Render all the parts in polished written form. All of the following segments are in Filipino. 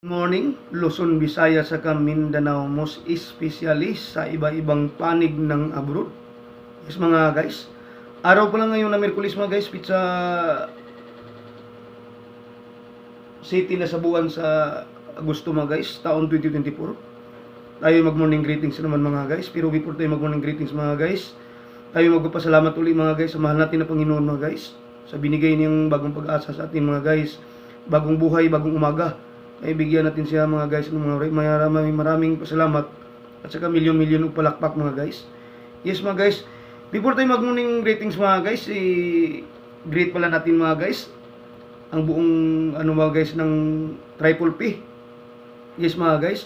Morning, Luzon, Visayas sa Mindanao, most especially sa iba-ibang panig ng abroad. Yes mga guys, araw pa lang ngayon na Miyerkules mga guys, Pizza City na sa buwan sa Agosto mga guys, taon 2024. Tayo mag-morning greetings naman mga guys, pero before tayo mag-morning greetings mga guys, tayo magpapasalamat ulit mga guys sa mahal natin na Panginoon mga guys, sa binigay niyang bagong pag-asa sa atin mga guys, bagong buhay, bagong umaga. Ay bigyan natin siya mga guys ng mga maraming pasalamat at saka milyon-milyon ng palakpak mga guys. Yes mga guys, before tayo mag-morning greetings mga guys, greet pala natin mga guys ang buong mga guys ng Triple P. Yes mga guys,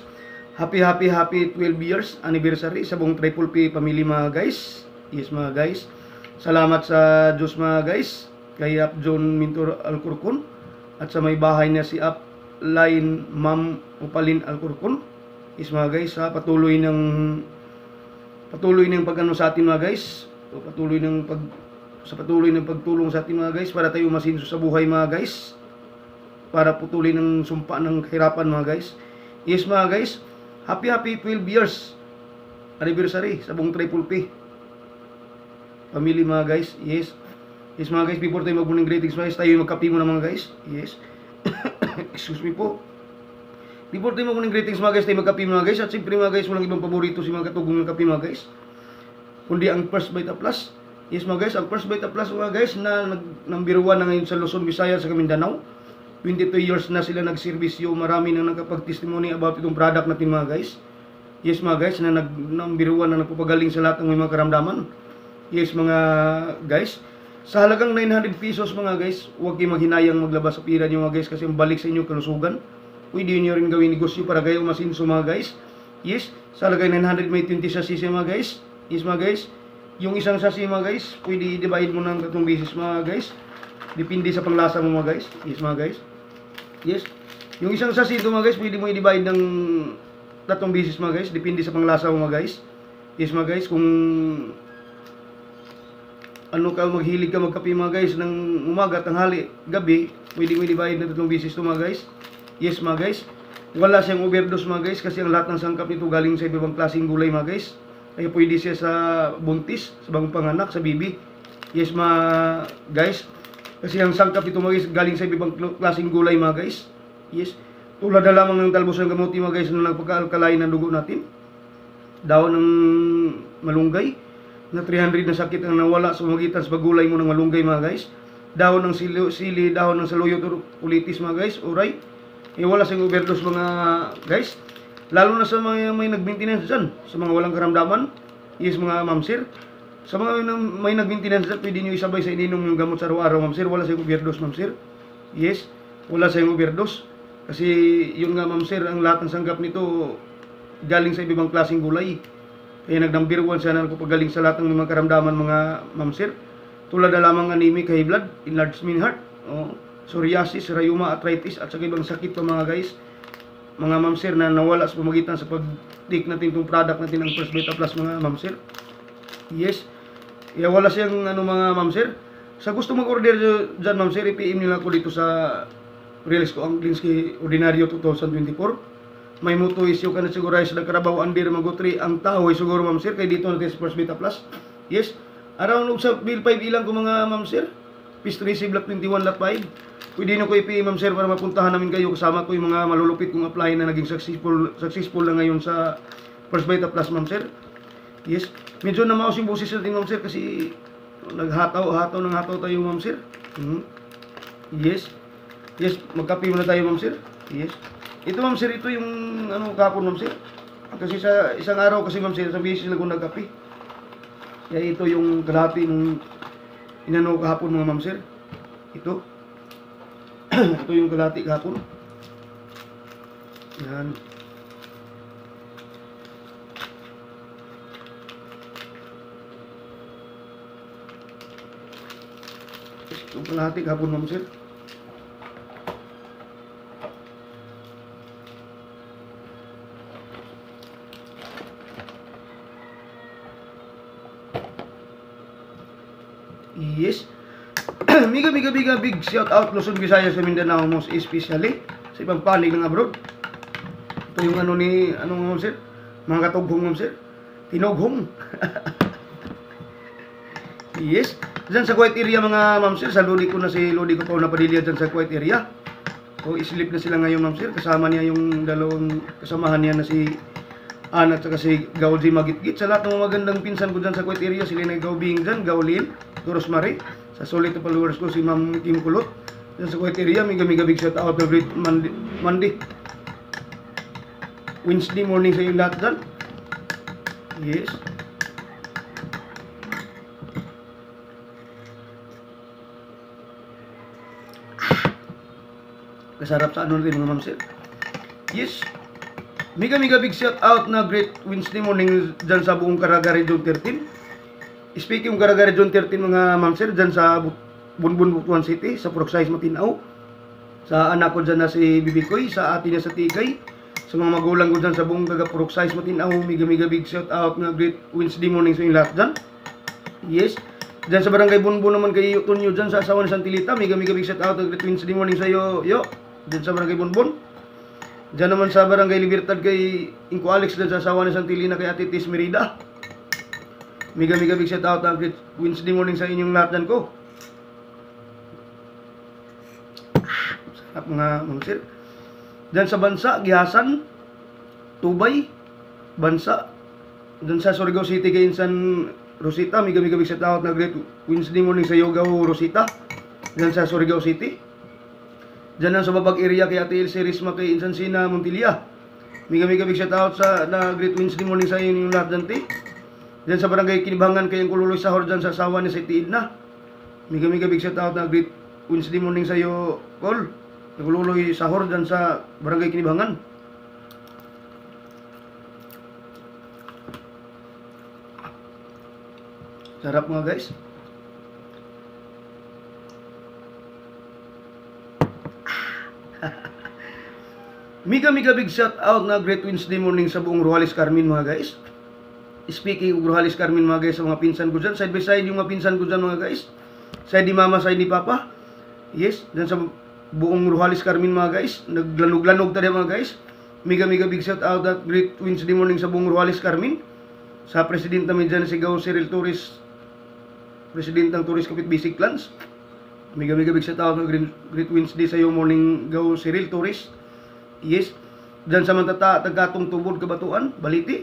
happy 12 years anniversary sa buong Triple P family mga guys. Yes mga guys, salamat sa Diyos mga guys, kay Ap John Mintor Alcorcon at sa may bahay niya si Ap Line Ma'am Upalin Alcorcon. Is mga guys, patuloy ng pag-ano sa atin mga guys, patuloy ng pagtulong sa atin mga guys para tayo masinso sa buhay mga guys, para patuloy ng sumpa ng kahirapan mga guys. Yes mga guys, happy 12 years anniversary sa buong Triple P family mga guys. Yes mga guys, before tayo mag-morning greetings mga guys, tayo magkape muna mga guys. Yes excuse me po. Before tayo mag-morning greetings mga guys, tayo magkape mga guys. At siyempre mga guys, walang ibang paborito si mga katugong ng kape mga guys, kundi ang First Bite Plus. Yes mga guys, ang First Bite Plus mga guys na number 1 na ngayon sa Luzon, Visayas sa Mindanao. 22 years na sila nagserbisyo. Marami nang nakapag-testimony about itong product natin mga guys. Yes mga guys, na number 1 na nagpapagaling sa lahat ng mga karamdaman. Yes mga guys, sa halagang 900 pesos mga guys, huwag kayong maghinayang maglabas sa pira nyo mga guys, kasi ang balik sa inyo kalusugan. Pwede nyo rin gawin negosyo para kayo masinso mga guys. Yes, sa halagang 900 may 20 sachet mga guys. Yes mga guys, yung isang sachet mga guys, pwede i-divide mo ng 3 beses mga guys, depende sa panglasa mo mga guys. Yes mga guys, yes, yung isang sachet ito mga guys, pwede mo i-divide ng 3 beses mga guys, depende sa panglasa mo mga guys. Yes mga guys, kung maghilig ka magkape mga guys ng umaga, tanghali, gabi, pwede mo i-divide na 3 beses ito mga guys. Yes mga guys, wala siyang overdose mga guys, kasi ang lahat ng sangkap nito galing sa ibang klaseng gulay mga guys. Kaya pwede siya sa buntis, sa bagong panganak, sa bibi. Yes mga guys, kasi ang sangkap nito mga guys galing sa ibang klaseng gulay mga guys. Yes, tulad na lamang ng talbos ng gamuti mga guys na nagpaka-alkaline ng dugo natin, dahon ng malunggay na 300 na sakit ang nawala sa magitan sa pagulay mo ng malunggay mga guys, dahon ng sili, dahon ng saluyot o ulitis mga guys, oray, wala sa overdose mga guys, lalo na sa mga may nag-maintenance dyan, sa mga walang karamdaman. Yes mga ma'am sir, sa mga may nag-maintenance dyan, pwede nyo isabay sa ininom yung gamot sa araw-araw ma'am sir, wala sa overdose ma'am sir. Yes, wala sa overdose, kasi yun nga ma'am sir, ang lahat ng sanggap nito galing sa ibang klaseng gulay. Kaya nag-number 1 siya na nagpapagaling sa lahat ng mga karamdaman mga ma'am sir, tulad na lamang anemic, high blood, enlarged mean heart, psoriasis, rheuma, arthritis at saka ibang sakit pa mga guys, mga ma'am sir, na nawala sa pamagitan sa pag-take natin itong product natin ng First Bite Plus mga ma'am sir. Yes, wala siyang mga ma'am sir. Sa gusto mag-order dyan ma'am sir, i-PM nila ako dito sa Release ko ang Linsky Ordinaryo 2024. May muto isyo ka na siguro sa Karabaw Andir Magotri ang tao ay siguro ma'am sir, kay dito natin sa First Bite Plus. Yes, around sa bill 5 ilang ko mga ma'am sir, P3C Block 21 Lot 5. Pwede na ko i-PM ma'am sir para mapuntahan namin kayo, kasama ko yung mga malulupit kong apply na naging successful na ngayon sa First Bite Plus ma'am sir. Yes, medyo na maus yung boses natin ma'am sir, kasi naghataw tayo ma'am sir. Yes, magkape muna tayo ma'am sir. Yes, ito ma'am sir, ito yung kahapon ma'am sir, kasi sa isang araw kasi ma'am sir, sa beses lang kung nagkape. Kaya ito yung kalahati ng kahapon mga ma'am sir. Ito ito yung kalahati kahapon. Yan. Ito yung kalahati kahapon ma'am sir. Yes. Big shout out Luzon, Visayas sa Mindanao, most especially sa ibang panig ng abroad. Ito yung ano ni, ano ma'am sir? Mga katughong ma'am sir. Tinughong. Yes. Diyan sa quiet area mga ma'am sir, sa lodi ko na si Lodi ko pa na Padilla dyan sa quiet area. O islip na sila ngayon ma'am sir. Kasama niya yung dalawang kasamahan niya na si Ann at saka si Gauji Magitgit. Sa lahat ng mga magandang pinsan ko dyan sa quiet area, sila na Gaubing dyan, Gaulin, Toros Marie. Sa solid to followers ko si Ma'am Kim Kulot. Dyan sa quiet area, mega big shout out na great Monday. Wednesday morning sa yung lahat dyan. Yes. Kasarap sa ano rin mga ma'am sir. Yes. Mega big shout out na great Wednesday morning dyan sa buong Caraga Region 13. Speaking of Caraga Region 13 mga ma'am sir, dyan sa Bunbun, Butuan City, sa Purok Matinaw. Sa anak ko dyan na si Bibikoy, sa ate niya sa Tigay. Sa mga magulang ko dyan sa buong Purok Matinaw, mega big shout out na great Wednesday morning sa inyo lahat dyan. Yes. Dyan sa Barangay Bunbun naman kay Tonyo dyan sa asawa ni Santilita, mega big shout out na great Wednesday morning sa iyo. Dyan sa Barangay Bunbun. Dyan naman sa Barangay Libertad kay Inko Alex dyan sa asawa ni Santilina kay Ate Tis Merida. Mega big shout out na great Wednesday morning sa inyong lahat dyan ko. Sarap mga sir. Dyan sa Bansa, Gihasan, Tubay, Bansa. Dyan sa Surigao City kay Insan Rosita, mega big shout out na great Wednesday morning sa Yogao Rosita. Dyan sa Surigao City. Dyan sa Babag area kay Ate Elsie Risma kay Insan Sina Montilia. Mega big shout out sa na great Wednesday morning sa inyong lahat dyan ti. Dyan sa Barangay Kinibangan kay Kululoy Sahor dyan sa asawa ni Siti Idna. Mega big shout out na great Wednesday morning sa iyo, Col. Kululoy Sahor dyan sa Barangay Kinibangan. Sarap mga guys. Mega big shout out na great Wednesday morning sa buong Rojalis Carmen mga guys. Speaking of Rojalis Carmen mga guys, sa mga pinsan ko dyan, side by side yung mga pinsan ko dyan mga guys. Side ni mama, side ni papa. Yes, dyan sa buong Rojalis Carmen mga guys. Naglanog-lanog tayo mga guys. Mega big shout out that great Wednesday morning sa buong Rojalis Carmen. Sa president namin dyan si Gao Cyril Torres, president ng Torres Kapit Basic Clans. Mega big shout out na great Wednesday sa iyo morning Gao Cyril Torres. Yes, dyan sa Mantata, Tagatong Tubod, Kabatuan, Baliti.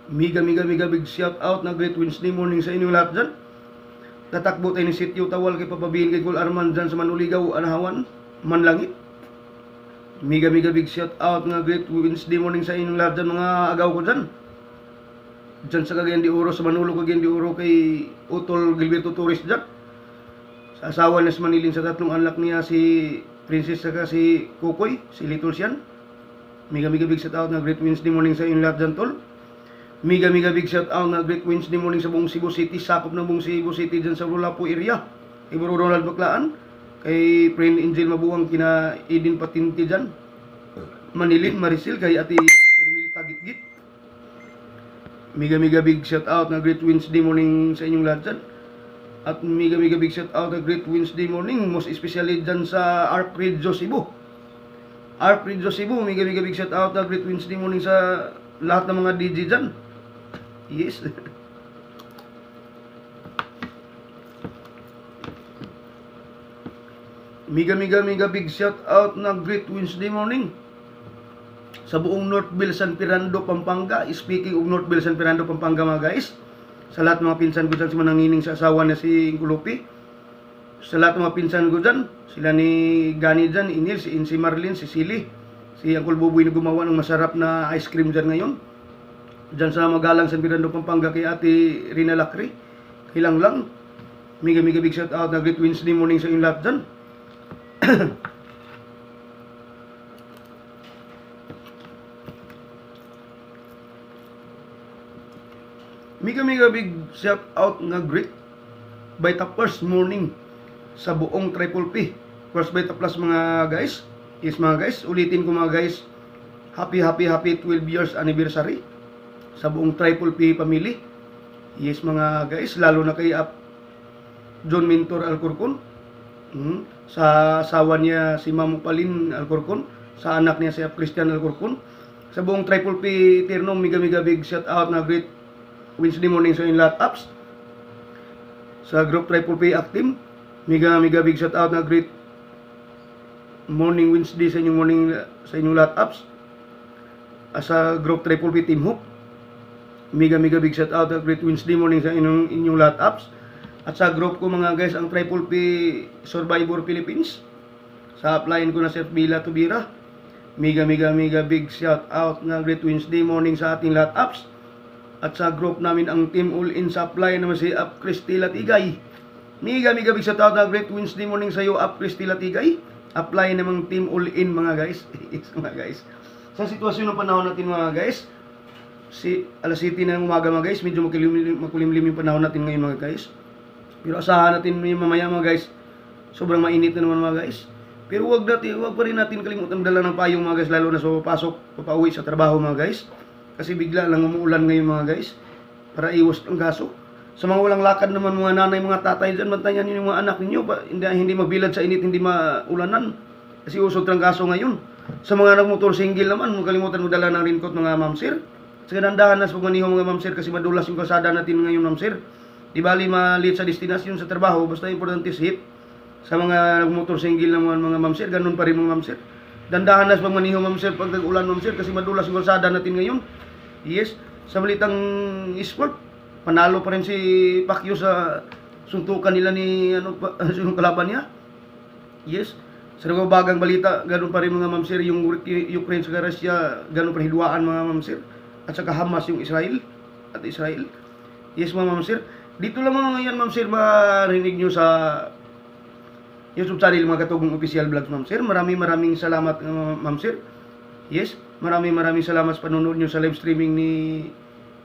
Mega big shout out na great Wednesday morning sa inyong lahat dyan. Tatakbo tayo ni Sityo Tawal kay Papabihin kay Kul Arman dyan sa Manuligaw, Anahawan, Manlangit. Mega big shout out na great Wednesday morning sa inyong lahat dyan mga agaw ko dyan. Dyan sa Cagayan de Oro, sa Manolo Cagayan de Oro kay Utol Gilberto Torres dyan. Sa asawa na sa Manilin sa tatlong anak niya si Princess saka si Kukoy, si Little Sian. Mega big shout out na great Wednesday morning sa inyong lahat dyan tol. Mega big shout out na great Wednesday morning sa buong Cebu City, sakop ng buong Cebu City dyan sa Rulapo area. Kay Bro Ronald Baclaan, kay Friend Angel Mabuang, kina Edin Patinti dyan. Manilin, Maricel, kay Ate Carmelita Gitgit. Mega big shout out na great Wednesday morning sa inyong lahat dyan. At mega big shout out na great Wednesday morning, most especially dyan sa Arc Radio Cebu. Arc Radio Cebu, mega big shout out na great Wednesday morning sa lahat ng mga DJ dyan. Yes. Mega big shout out na great Wednesday morning sa buong Northville, San Fernando, Pampanga. Speaking of Northville, San Fernando, Pampanga mga guys, sa lahat ng mga pinsan ko dyan, sa manangining sa asawa na si Gulupi. Sa lahat ng mga pinsan ko dyan, sila ni Gani dyan, Inil, si Insi Marlin, si Silly, si Uncle Buboy na gumawa ng masarap na ice cream dyan ngayon. Dyan sa Magalang, San Fernando, Pampanga, kay Ate Rina Lacri, kailang lang. Mega big shout out na great Wednesday morning sa inyong lahat dyan. Mega big shout out nga great Baita first morning sa buong Triple P. First Baita Plus mga guys. Yes mga guys, ulitin ko mga guys. Happy 12 years anniversary sa buong Triple P family. Yes mga guys, lalo na kay John Mentor Alcorcon. Sa asawa niya si Ma'am Palin Alcorcon, sa anak niya si Christian Alcorcon, Sa buong Triple P Tirno, mega big shout out na great Wednesday morning sa inyong lahat apps. Sa group Triple P Active, mega big shout out na great morning Wednesday sa inyong lahat apps. Sa group Triple P Team Hope, mega big shout out na great Wednesday morning sa inyong lahat apps. At sa group ko mga guys, ang Triple P Survivor Philippines, sa upline ko na Chef Bila Tubira, mega big shout out na great Wednesday morning sa ating lahat apps. At sa group namin ang Team All In Supply naman si Up Cristila Tigay, mega big shout out na great Wednesday morning sa iyo Up Cristila Tigay. Apply namang Team All In mga guys. Mga guys, sa sitwasyon ng panahon natin mga guys, alas 7 na ng umaga mga guys, medyo makulimlim yung panahon natin ngayon mga guys. Pero asahan natin mamaya mga guys, sobrang mainit na naman mga guys. Pero wag pa rin natin kalimutan dala ng payong mga guys, lalo na sa papauwi sa trabaho mga guys. Kasi bigla lang umuulan ngayon mga guys, para iwas ang gaso. Sa mga walang lakad naman mga nanay, mga tatay dyan, bantayan nyo yung mga anak ninyo, hindi mabilad sa init, hindi maulanan. Kasi usod ang gaso ngayon. Sa mga nagmotor single naman, huwag kalimutan mo dala ng raincoat mga ma'am sir. Sa ganandahan na sa pagmaniho mga ma'am sir, kasi madulas yung kalsada natin ngayon ma'am sir. Di bali malit sa destinasyon sa trabaho, basta importante safe. Sa mga nagmotor single naman mga ma'am sir, ganun pa rin mga ma'am sir. Dandahan na sa pagmaniho ma'am sir, pag tag-ulan ma'am sir, kasi madulas yung kalsada natin ngayon. Yes, sa balitang sport, panalo pa rin si Pacquiao sa suntukan nila ni yung kalaban niya. Yes, sa nagbabagang balita, ganun pa rin mga ma'am sir, yung Ukraine sa Russia, ganun pa rin hiluaan mga ma'am sir. At saka Hamas yung Israel. Yes mga ma'am sir. Dito lang mga ngayon ma'am sir, marinig nyo sa YouTube channel mga Katugong Official Vlogs ma'am sir. Maraming salamat ma'am sir. Yes, maraming salamat sa panonood nyo sa live streaming ni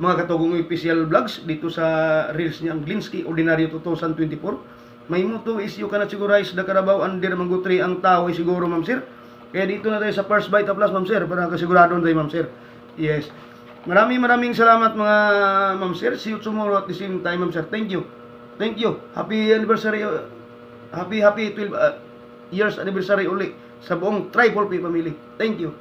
mga Katugong Official Vlogs dito sa Reels niya ang Glinsky Ordinaryo 2024. May muto is you cannot sigurize the Carabao under Mangutri ang tao ay siguro ma'am sir. Kaya dito na tayo sa First Bite of Plus ma'am sir, para kasigurado tayo ma'am sir. Yes. Maraming salamat mga ma'am sir. See you tomorrow at the same time ma'am sir. Thank you. Happy anniversary. Happy 12 years anniversary uli sa buong Triple P family. Thank you.